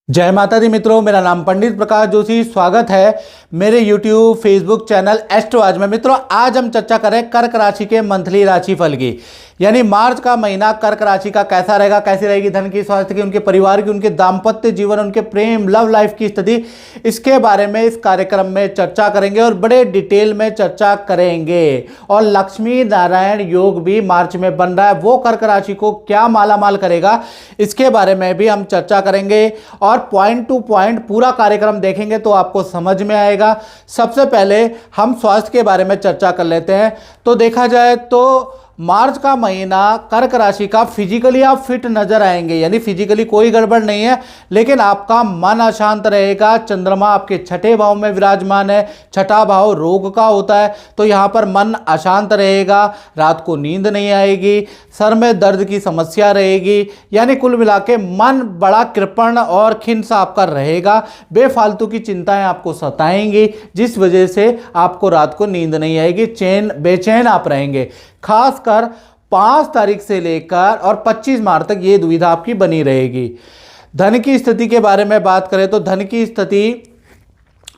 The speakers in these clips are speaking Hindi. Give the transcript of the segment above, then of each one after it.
जय माता दी मित्रों, मेरा नाम पंडित प्रकाश जोशी। स्वागत है मेरे YouTube फेसबुक चैनल एस्ट्रो आज में। मित्रों, आज हम चर्चा करें कर्क राशि के मंथली राशिफल की, यानी मार्च का महीना कर्क राशि का कैसा रहेगा, कैसी रहेगी धन की, स्वास्थ्य की, उनके परिवार की, उनके दाम्पत्य जीवन, उनके प्रेम लव लाइफ की स्थिति, इसके बारे में इस कार्यक्रम में चर्चा करेंगे और बड़े डिटेल में चर्चा करेंगे। और लक्ष्मी नारायण योग भी मार्च में बन रहा है, वो कर्क राशि को क्या मालामाल करेगा, इसके बारे में भी हम चर्चा करेंगे और पॉइंट टू पॉइंट पूरा कार्यक्रम देखेंगे तो आपको समझ में आएगा। सबसे पहले हम स्वास्थ्य के बारे में चर्चा कर लेते हैं। तो देखा जाए तो मार्च का महीना कर्क राशि का फिजिकली आप फिट नजर आएंगे, यानी फिजिकली कोई गड़बड़ नहीं है, लेकिन आपका मन अशांत रहेगा। चंद्रमा आपके छठे भाव में विराजमान है, छठा भाव रोग का होता है, तो यहां पर मन अशांत रहेगा, रात को नींद नहीं आएगी, सर में दर्द की समस्या रहेगी, यानी कुल मिला के मन बड़ा कृपण और खिन्न आपका रहेगा। बेफालतू की चिंताएं आपको सताएंगी, जिस वजह से आपको रात को नींद नहीं आएगी, बेचैन आप रहेंगे। खासकर 5 तारीख से लेकर और 25 मार्च तक ये दुविधा आपकी बनी रहेगी। धन की स्थिति के बारे में बात करें तो धन की स्थिति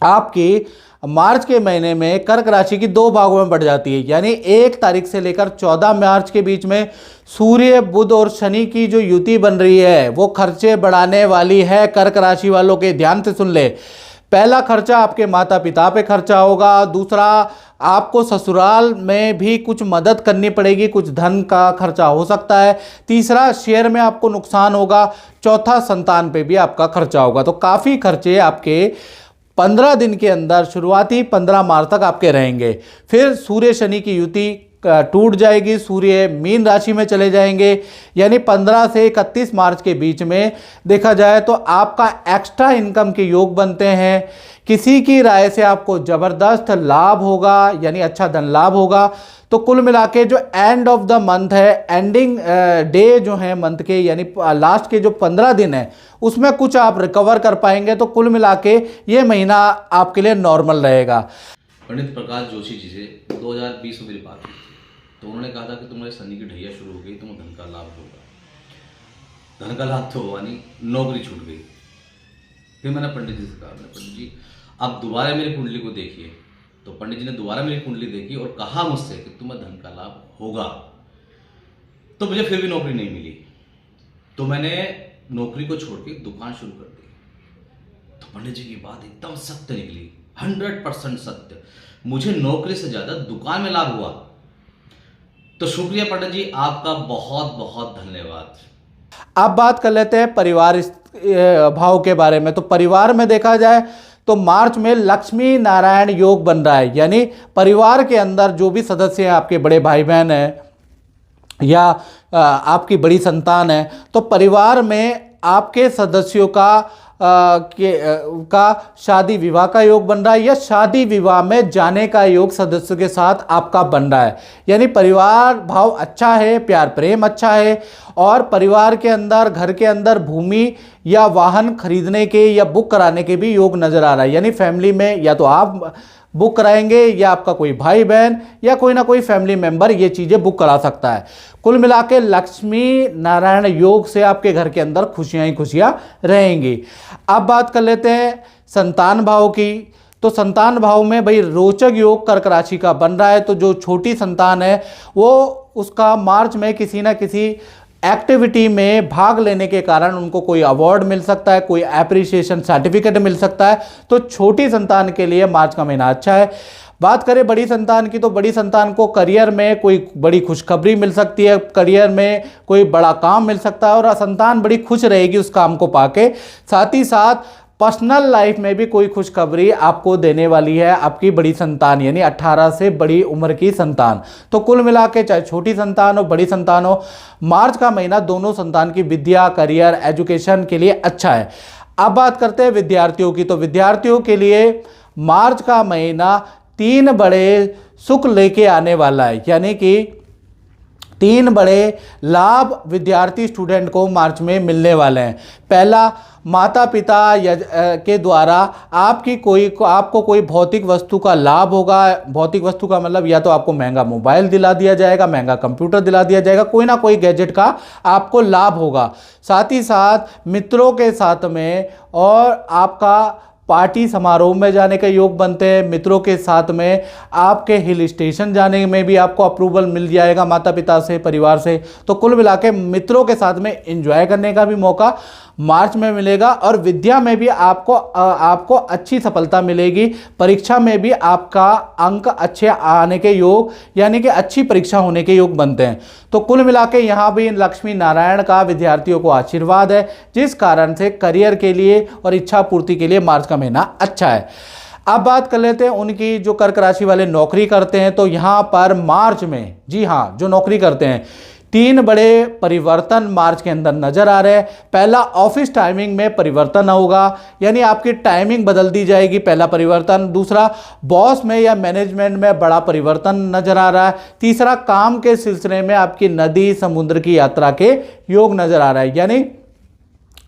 आपकी मार्च के महीने में कर्क राशि की 2 भागों में बढ़ जाती है, यानी 1 तारीख से लेकर 14 मार्च के बीच में सूर्य बुध और शनि की जो युति बन रही है वो खर्चे बढ़ाने वाली है। कर्क राशि वालों के ध्यान से सुन ले, पहला खर्चा आपके माता पिता पे खर्चा होगा, दूसरा आपको ससुराल में भी कुछ मदद करनी पड़ेगी, कुछ धन का खर्चा हो सकता है, तीसरा शेयर में आपको नुकसान होगा, चौथा संतान पे भी आपका खर्चा होगा। तो काफ़ी खर्चे आपके 15 दिन के अंदर शुरुआती 15 मार्च तक आपके रहेंगे। फिर सूर्य शनि की युति टूट जाएगी, सूर्य मीन राशि में चले जाएंगे, यानी 15 से 31 मार्च के बीच में देखा जाए तो आपका एक्स्ट्रा इनकम के योग बनते हैं। किसी की राय से आपको ज़बरदस्त लाभ होगा, यानी अच्छा धन लाभ होगा। तो कुल मिला के जो एंड ऑफ द मंथ है, एंडिंग डे जो है मंथ के, यानी लास्ट के जो 15 दिन है उसमें कुछ आप रिकवर कर पाएंगे। तो कुल मिला के ये महीना आपके लिए नॉर्मल रहेगा। पंडित प्रकाश जोशी जी से 2020 में मेरी बात हुई, तो उन्होंने कहा था कि तुम्हारे शनि की ढैया शुरू हो गई, तुम्हें धन का लाभ होगा। धन का लाभ तो हुआ नहीं, नौकरी छूट गई। फिर मैंने पंडित जी से कहा, पंडित जी आप दोबारा मेरी कुंडली को देखिए। तो पंडित जी ने दोबारा मेरी कुंडली देखी और कहा मुझसे कि तुम्हें धन का लाभ होगा। तो मुझे फिर भी नौकरी नहीं मिली, तो मैंने नौकरी को छोड़ के दुकान शुरू कर दी। तो पंडित जी की बात एकदम सत्य निकली, 100% सत्य। मुझे नौकरी से ज्यादा दुकान में लाभ हुआ। तो शुक्रिया पंडित जी, आपका बहुत बहुत धन्यवाद। अब बात कर लेते हैं परिवार भाव के बारे में। तो परिवार में देखा जाए तो मार्च में लक्ष्मी नारायण योग बन रहा है, यानी परिवार के अंदर जो भी सदस्य हैं, आपके बड़े भाई बहन हैं या आपकी बड़ी संतान है, तो परिवार में आपके सदस्यों का शादी विवाह का योग बन रहा है या शादी विवाह में जाने का योग सदस्यों के साथ आपका बन रहा है। यानी परिवार भाव अच्छा है, प्यार प्रेम अच्छा है और परिवार के अंदर, घर के अंदर भूमि या वाहन खरीदने के या बुक कराने के भी योग नजर आ रहा है। यानी फैमिली में या तो आप बुक कराएंगे या आपका कोई भाई बहन या कोई ना कोई फैमिली मेंबर ये चीज़ें बुक करा सकता है। कुल मिला के लक्ष्मी नारायण योग से आपके घर के अंदर खुशियां ही खुशियां रहेंगी। अब बात कर लेते हैं संतान भाव की। तो संतान भाव में भाई रोचक योग कर्क राशि का बन रहा है। तो जो छोटी संतान है वो उसका मार्च में किसी ना किसी एक्टिविटी में भाग लेने के कारण उनको कोई अवार्ड मिल सकता है, कोई एप्रिसिएशन सर्टिफिकेट मिल सकता है। तो छोटी संतान के लिए मार्च का महीना अच्छा है। बात करें बड़ी संतान की, तो बड़ी संतान को करियर में कोई बड़ी खुशखबरी मिल सकती है, करियर में कोई बड़ा काम मिल सकता है और संतान बड़ी खुश रहेगी उस काम को पाके। साथ ही साथ पर्सनल लाइफ में भी कोई खुशखबरी आपको देने वाली है आपकी बड़ी संतान, यानी 18 से बड़ी उम्र की संतान। तो कुल मिला के चाहे छोटी संतान हो बड़ी संतान हो, मार्च का महीना दोनों संतान की विद्या, करियर, एजुकेशन के लिए अच्छा है। अब बात करते हैं विद्यार्थियों की। तो विद्यार्थियों के लिए मार्च का महीना 3 बड़े सुख लेके आने वाला है, यानी कि 3 बड़े लाभ विद्यार्थी स्टूडेंट को मार्च में मिलने वाले हैं। पहला, माता पिता के द्वारा आपको कोई भौतिक वस्तु का लाभ होगा। भौतिक वस्तु का मतलब या तो आपको महंगा मोबाइल दिला दिया जाएगा, महंगा कंप्यूटर दिला दिया जाएगा, कोई ना कोई गैजेट का आपको लाभ होगा। साथ ही साथ मित्रों के साथ में और आपका पार्टी समारोह में जाने के योग बनते हैं। मित्रों के साथ में आपके हिल स्टेशन जाने में भी आपको अप्रूवल मिल जाएगा माता पिता से, परिवार से। तो कुल मिला के मित्रों के साथ में एंजॉय करने का भी मौका मार्च में मिलेगा। और विद्या में भी आपको अच्छी सफलता मिलेगी। परीक्षा में भी आपका अंक अच्छे आने के योग, यानी कि अच्छी परीक्षा होने के योग बनते हैं। तो कुल मिला के यहाँ भी लक्ष्मी नारायण का विद्यार्थियों को आशीर्वाद है, जिस कारण से करियर के लिए और इच्छा पूर्ति के लिए मार्च का महीना अच्छा है। अब बात कर लेते हैं उनकी जो कर्क राशि वाले नौकरी करते हैं। तो यहाँ पर मार्च में, जी हाँ, जो नौकरी करते हैं, 3 बड़े परिवर्तन मार्च के अंदर नजर आ रहे हैं। पहला, ऑफिस टाइमिंग में परिवर्तन होगा, यानी आपकी टाइमिंग बदल दी जाएगी, पहला परिवर्तन। दूसरा, बॉस में या मैनेजमेंट में बड़ा परिवर्तन नजर आ रहा है। तीसरा, काम के सिलसिले में आपकी नदी समुद्र की यात्रा के योग नजर आ रहा है। यानी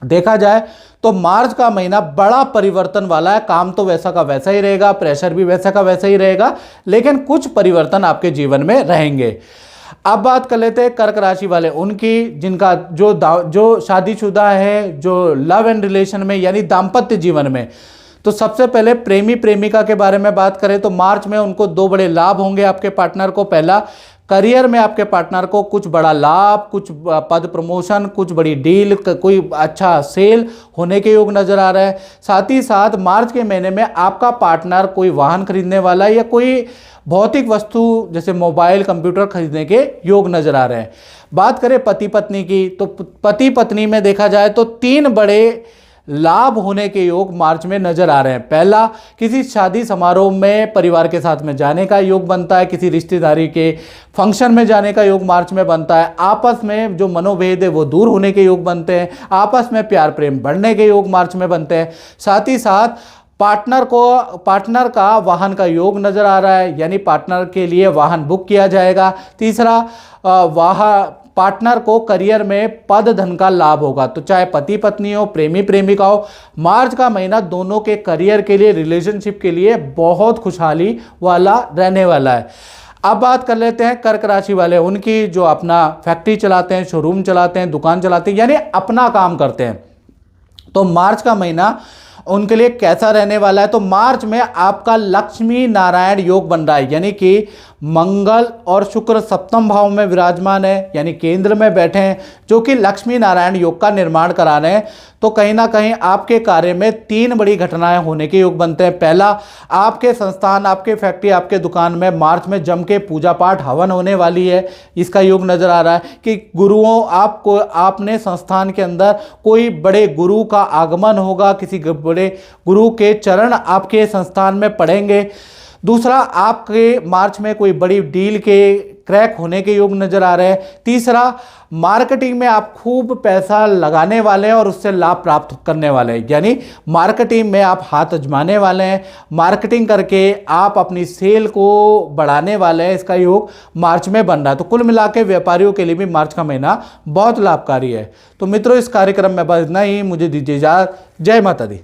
देखा जाए तो मार्च का महीना बड़ा परिवर्तन वाला है। काम तो वैसा का वैसा ही रहेगा, प्रेशर भी वैसा का वैसा ही रहेगा, लेकिन कुछ परिवर्तन आपके जीवन में रहेंगे। अब बात कर लेते हैं कर्क राशि वाले उनकी, जिनका जो शादीशुदा है, जो लव एंड रिलेशन में यानी दाम्पत्य जीवन में। तो सबसे पहले प्रेमी प्रेमिका के बारे में बात करें तो मार्च में उनको 2 बड़े लाभ होंगे आपके पार्टनर को। पहला, करियर में आपके पार्टनर को कुछ बड़ा लाभ, कुछ पद प्रमोशन, कुछ बड़ी डील, कोई अच्छा सेल होने के योग नजर आ रहा है। साथ ही साथ मार्च के महीने में आपका पार्टनर कोई वाहन खरीदने वाला है या कोई भौतिक वस्तु जैसे मोबाइल, कंप्यूटर खरीदने के योग नजर आ रहे हैं। बात करें पति पत्नी की, तो पति पत्नी में देखा जाए तो 3 बड़े लाभ होने के योग मार्च में नजर आ रहे हैं। पहला, किसी शादी समारोह में परिवार के साथ में जाने का योग बनता है, किसी रिश्तेदारी के फंक्शन में जाने का योग मार्च में बनता है। आपस में जो मनोभेद है वो दूर होने के योग बनते हैं। आपस में प्यार प्रेम बढ़ने के योग मार्च में बनते हैं। साथ ही साथ पार्टनर का वाहन का योग नजर आ रहा है, यानी पार्टनर के लिए वाहन बुक किया जाएगा। तीसरा, पार्टनर को करियर में पद धन का लाभ होगा। तो चाहे पति पत्नी हो, प्रेमी प्रेमिका हो, मार्च का महीना दोनों के करियर के लिए, रिलेशनशिप के लिए बहुत खुशहाली वाला रहने वाला है। अब बात कर लेते हैं कर्क राशि वाले उनकी, जो अपना फैक्ट्री चलाते हैं, शोरूम चलाते हैं, दुकान चलाते हैं, यानी अपना काम करते हैं। तो मार्च का महीना उनके लिए कैसा रहने वाला है? तो मार्च में आपका लक्ष्मी नारायण योग बन रहा है, यानी कि मंगल और शुक्र सप्तम भाव में विराजमान है, यानी केंद्र में बैठे हैं, जो कि लक्ष्मी नारायण योग का निर्माण करा रहे हैं। तो कहीं ना कहीं आपके कार्य में 3 बड़ी घटनाएं होने के योग बनते हैं। पहला, आपके संस्थान, आपके फैक्ट्री, आपके दुकान में मार्च में जम के पूजा पाठ हवन होने वाली है, इसका योग नजर आ रहा है कि गुरुओं आपने संस्थान के अंदर कोई बड़े गुरु का आगमन होगा, किसी बड़े गुरु के चरण आपके संस्थान में पड़ेंगे। दूसरा, आपके मार्च में कोई बड़ी डील के क्रैक होने के योग नजर आ रहे हैं। तीसरा, मार्केटिंग में आप खूब पैसा लगाने वाले हैं और उससे लाभ प्राप्त करने वाले हैं, यानी मार्केटिंग में आप हाथ आजमाने वाले हैं, मार्केटिंग करके आप अपनी सेल को बढ़ाने वाले हैं, इसका योग मार्च में बन रहा है। तो कुल मिला के व्यापारियों के लिए भी मार्च का महीना बहुत लाभकारी है। तो मित्रों, इस कार्यक्रम में बस इतना ही, मुझे दीजिए इजाजत। जय माता दी।